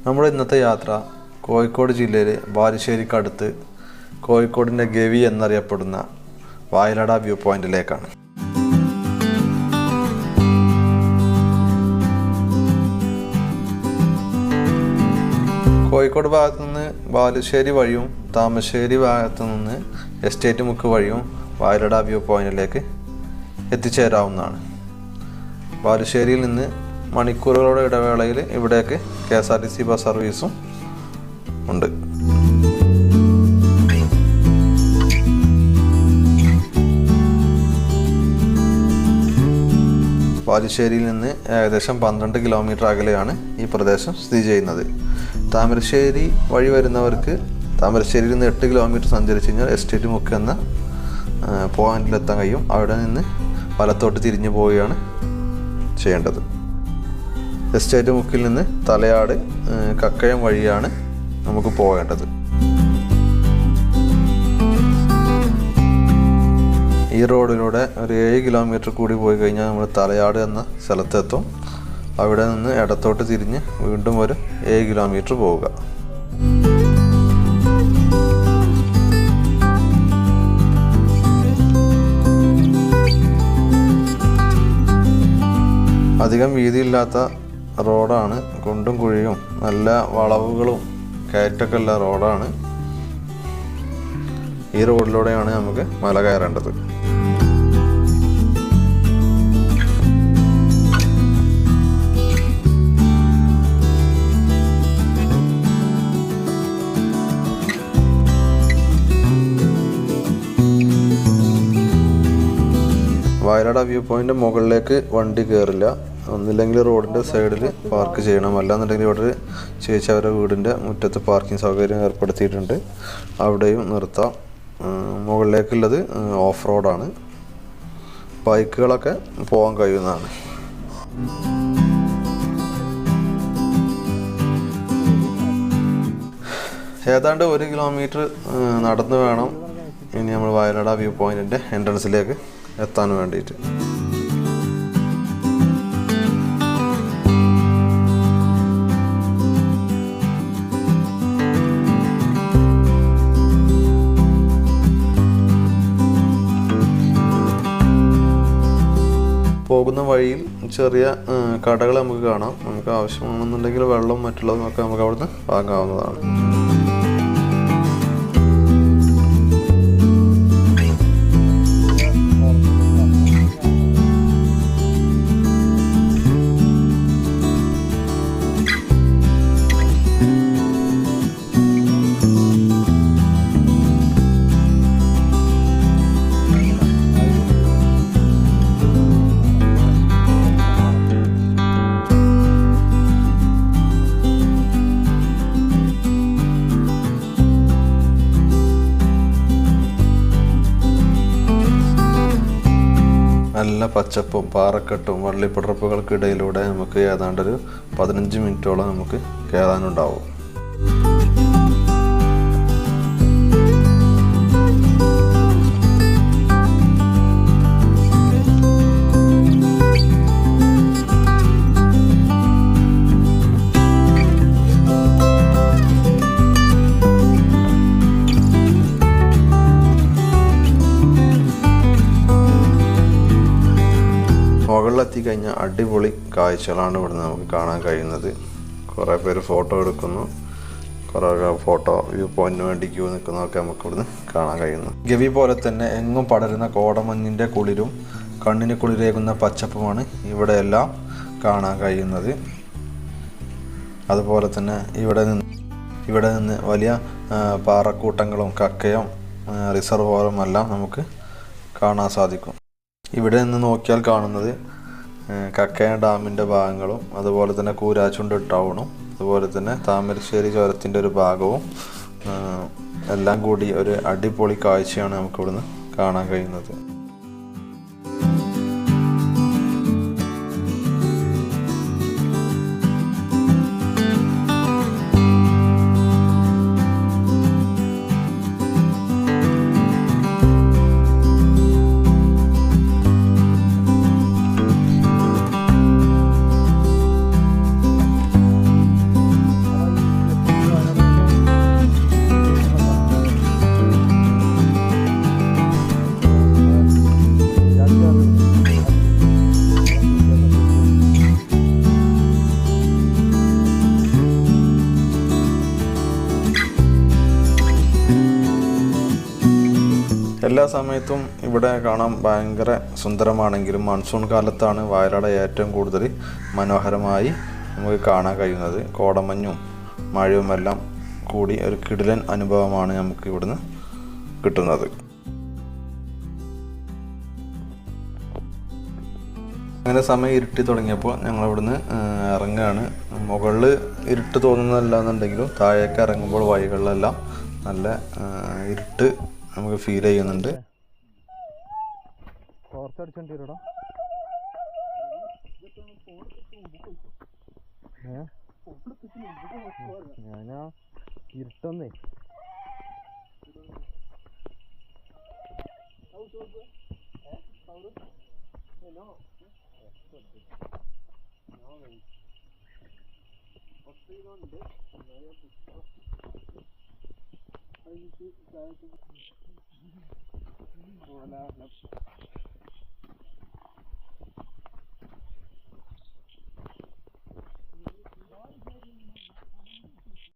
നമ്മുടെ ഇന്നത്തെ യാത്ര കോഴിക്കോട് ജില്ലയിലെ ബാലുശ്ശേരിക്കടുത്ത് കോഴിക്കോടിൻ്റെ ഗവി എന്നറിയപ്പെടുന്ന വായലട വ്യൂ പോയിന്റിലേക്കാണ്. കോഴിക്കോട് ഭാഗത്തു നിന്ന് ബാലുശ്ശേരി വഴിയും താമരശ്ശേരി ഭാഗത്തു നിന്ന് എസ്റ്റേറ്റ് മുക്ക് വഴിയും വായലട വ്യൂ പോയിന്റിലേക്ക് എത്തിച്ചേരാവുന്നതാണ്. ബാലുശ്ശേരിയിൽ നിന്ന് മണിക്കൂറുകളുടെ ഇടവേളയിൽ ഇവിടേക്ക് KSRTC ബസ് സർവീസും ഉണ്ട്. ബാലുശ്ശേരിയിൽ നിന്ന് ഏകദേശം 12 കിലോമീറ്റർ അകലെയാണ് ഈ പ്രദേശം സ്ഥിതി ചെയ്യുന്നത്. താമരശ്ശേരി വഴി വരുന്നവർക്ക് താമരശ്ശേരിയിൽ നിന്ന് 8 കിലോമീറ്റർ സഞ്ചരിച്ച് കഴിഞ്ഞാൽ എസ്റ്റേറ്റ് മുക്ക് എന്ന പോയിന്റിലെത്താൻ കഴിയും. അവിടെ നിന്ന് വലത്തോട്ട് തിരിഞ്ഞു പോവുകയാണ് ചെയ്യേണ്ടത്. എസ്റ്റേറ്റ് മുക്കിൽ നിന്ന് തലയാട് കക്കയം വഴിയാണ് നമുക്ക് പോകേണ്ടത്. ഈ റോഡിലൂടെ ഒരു 7 കിലോമീറ്റർ കൂടി പോയി കഴിഞ്ഞാൽ നമ്മൾ തലയാട് എന്ന സ്ഥലത്തെത്തും. അവിടെ നിന്ന് ഇടത്തോട്ട് തിരിഞ്ഞ് വീണ്ടും ഒരു 7 കിലോമീറ്റർ പോവുക. അധികം വീതിയില്ലാത്ത റോഡാണ്. കുണ്ടും കുഴിയും നല്ല വളവുകളും കയറ്റൊക്കെ ഉള്ള റോഡാണ്. ഈ റോഡിലൂടെയാണ് നമുക്ക് മല കയറേണ്ടത്. വായലട വ്യൂ പോയിന്റ് മുകളിലേക്ക് വണ്ടി കയറില്ല. ഒന്നില്ലെങ്കിൽ റോഡിൻ്റെ സൈഡിൽ പാർക്ക് ചെയ്യണം, അല്ലാന്നുണ്ടെങ്കിൽ ഇവിടെ ചേച്ചി അവരുടെ വീടിൻ്റെ മുറ്റത്ത് പാർക്കിംഗ് സൗകര്യം ഏർപ്പെടുത്തിയിട്ടുണ്ട്. അവിടെയും നിർത്താം. മുകളിലേക്കുള്ളത് ഓഫ് റോഡാണ്. ബൈക്കുകളൊക്കെ പോകാൻ കഴിയുന്നതാണ്. ഏതാണ്ട് 1 കിലോമീറ്റർ നടന്നു വേണം ഇനി നമ്മൾ വായലട വ്യൂ പോയിന്റിൻ്റെ എൻട്രൻസിലേക്ക് എത്താൻ വേണ്ടിയിട്ട്. പോകുന്ന വഴിയിൽ ചെറിയ കടകൾ നമുക്ക് കാണാം. നമുക്ക് ആവശ്യമാണെന്നുണ്ടെങ്കിൽ വെള്ളം മറ്റുള്ളതൊക്കെ നമുക്ക് അവിടുന്ന് വാങ്ങാവുന്നതാണ്. നല്ല പച്ചപ്പും പാറക്കെട്ടും വള്ളിപ്പടർപ്പുകൾക്കിടയിലൂടെ നമുക്ക് ഏതാണ്ടൊരു 15 മിനിറ്റോളം നമുക്ക് കയറാനുണ്ടാവും. മുകളിലെത്തി കഴിഞ്ഞാൽ അടിപൊളി കാഴ്ചകളാണ് ഇവിടുന്ന് നമുക്ക് കാണാൻ കഴിയുന്നത്. കുറേ പേര് ഫോട്ടോ എടുക്കുന്നു, കുറേ ഫോട്ടോ വ്യൂ പോയിന്റിന് വേണ്ടി ക്യൂ നിൽക്കുന്നതൊക്കെ നമുക്ക് ഇവിടുന്ന് കാണാൻ കഴിയുന്നു. ഗവി പോലെ തന്നെ എങ്ങും പടരുന്ന കോടമഞ്ഞിൻ്റെ കുളിരും കണ്ണിന് കുളിരേകുന്ന പച്ചപ്പുമാണ് ഇവിടെയെല്ലാം കാണാൻ കഴിയുന്നത്. അതുപോലെ തന്നെ ഇവിടെ നിന്ന് വലിയ പാറക്കൂട്ടങ്ങളും കക്കയും റിസർവോറും എല്ലാം നമുക്ക് കാണാൻ സാധിക്കും. ഇവിടെ നിന്ന് നോക്കിയാൽ കാണുന്നത് കക്കയ ഡാമിൻ്റെ ഭാഗങ്ങളും അതുപോലെ തന്നെ കൂരാച്ചുണ്ട് ടൗണും അതുപോലെ തന്നെ താമരശ്ശേരി ചുരത്തിൻ്റെ ഒരു ഭാഗവും എല്ലാം കൂടി ഒരു അടിപൊളി കാഴ്ചയാണ് നമുക്ക് ഇവിടുന്ന് കാണാൻ കഴിയുന്നത്. എല്ലാ സമയത്തും ഇവിടെ കാണാൻ ഭയങ്കര സുന്ദരമാണെങ്കിലും മൺസൂൺ കാലത്താണ് വയനാട് ഏറ്റവും കൂടുതൽ മനോഹരമായി നമുക്ക് കാണാൻ കഴിയുന്നത്. കോടമഞ്ഞും മഴയുമെല്ലാം കൂടി ഒരു കിടിലൻ അനുഭവമാണ് നമുക്ക് ഇവിടുന്ന് കിട്ടുന്നത്. അങ്ങനെ സമയം ഇരുട്ടി തുടങ്ങിയപ്പോൾ ഞങ്ങൾ ഇവിടുന്ന് ഇറങ്ങുകയാണ്. മുകളിൽ ഇരുട്ട് തോന്നുന്നതല്ല എന്നുണ്ടെങ്കിലും താഴേക്ക് ഇറങ്ങുമ്പോൾ വഴികളിലെല്ലാം നല്ല ഇരുട്ട് നമുക്ക് ഫീൽ ചെയ്യുന്നുണ്ട്. ഞാനാ ഇരുട്ടൊന്നേ